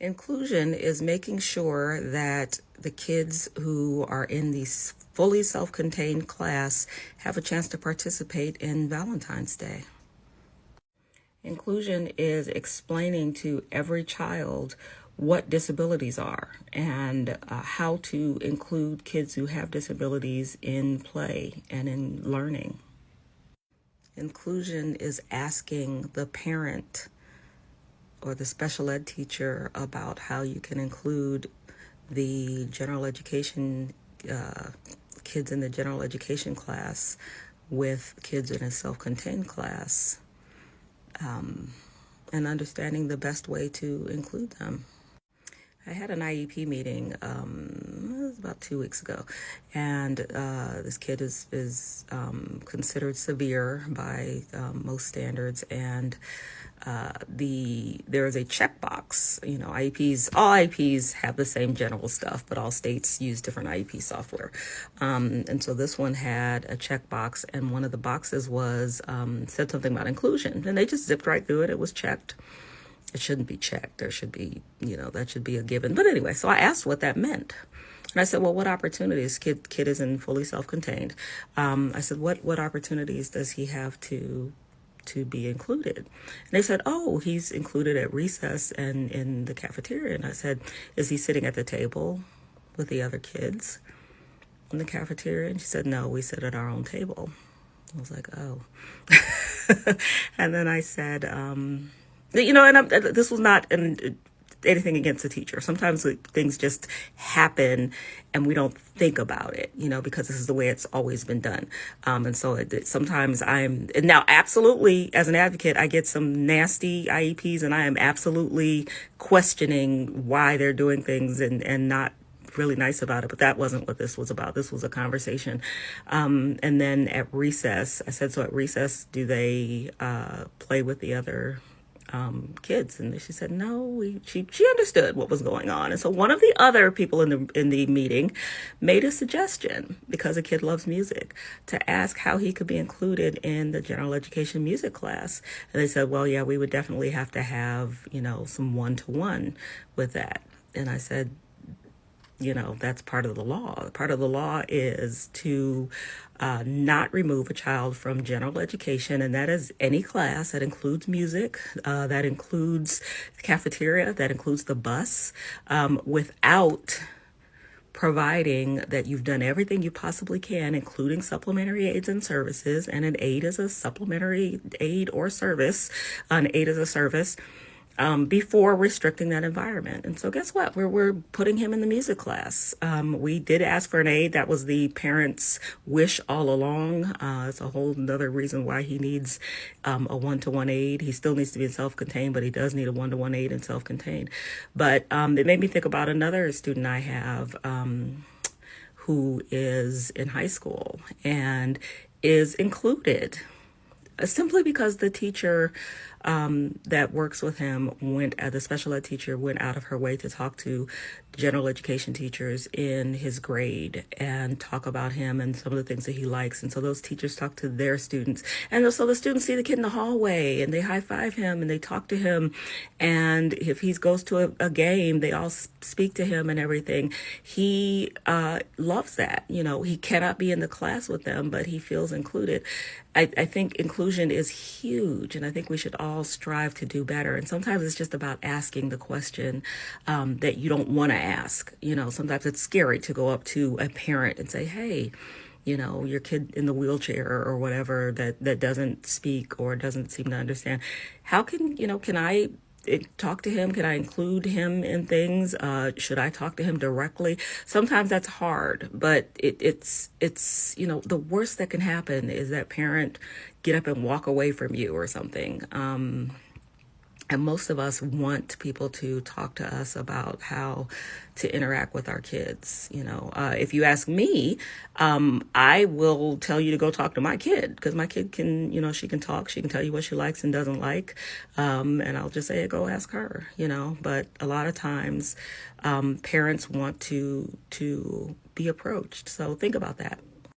Inclusion is making sure that the kids who are in this fully self-contained class have a chance to participate in Valentine's Day. Inclusion is explaining to every child what disabilities are and how to include kids who have disabilities in play and in learning. Inclusion is asking the parent or the special ed teacher about how you can include the general education kids in the general education class with kids in a self-contained class, and understanding the best way to include them. I had an IEP meeting it was about 2 weeks ago, and this kid is considered severe by most standards, and there is a checkbox. All IEPs have the same general stuff, but all states use different IEP software. And so this one had a checkbox, and one of the boxes was said something about inclusion, and they just zipped right through it. It was checked. It shouldn't be checked. There should be, that should be a given. But anyway, so I asked what that meant. And I said, well, what opportunities? Kid isn't fully self-contained. I said, what opportunities does he have to be included? And they said, oh, he's included at recess and in the cafeteria. And I said, is he sitting at the table with the other kids in the cafeteria? And she said, no, we sit at our own table. I was like, oh. And then I said, this was not anything against the teacher. Sometimes things just happen and we don't think about it, because this is the way it's always been done. And so sometimes and now absolutely as an advocate, I get some nasty IEPs and I am absolutely questioning why they're doing things and not really nice about it. But that wasn't what this was about. This was a conversation. And then at recess, I said, so at recess, do they play with the other kids? And she said, no, she understood what was going on. And so one of the other people in the meeting made a suggestion, because a kid loves music, to ask how he could be included in the general education music class. And they said, well, yeah, we would definitely have to have, some one-to-one with that. And I said, that's part of the law. Part of the law is to not remove a child from general education, and that is any class that includes music, that includes the cafeteria, that includes the bus, without providing that you've done everything you possibly can, including supplementary aids and services. And an aid is a supplementary aid or service. An aid is a service. Before restricting that environment. And so guess what? We're putting him in the music class. We did ask for an aid. That was the parents' wish all along. It's a whole another reason why he needs a one-to-one aid. He still needs to be in self-contained, but he does need a one-to-one aid in self-contained. But it made me think about another student I have who is in high school and is included simply because the teacher that works with him the special ed teacher went out of her way to talk to general education teachers in his grade and talk about him and some of the things that he likes. And so those teachers talk to their students. And so the students see the kid in the hallway and they high five him and they talk to him. And if he goes to a game, they all speak to him and everything. He loves that. He cannot be in the class with them, but he feels included. I think inclusion is huge, and I think we should all strive to do better. And sometimes it's just about asking the question that you don't want to ask. Sometimes it's scary to go up to a parent and say, hey, your kid in the wheelchair or whatever that doesn't speak or doesn't seem to understand. How can I talk to him? Can I include him in things? Should I talk to him directly? Sometimes that's hard, but it's the worst that can happen is that parent get up and walk away from you or something. And most of us want people to talk to us about how to interact with our kids. If you ask me, I will tell you to go talk to my kid, because my kid can, she can talk, she can tell you what she likes and doesn't like. And I'll just say, go ask her, but a lot of times, parents want to be approached. So think about that.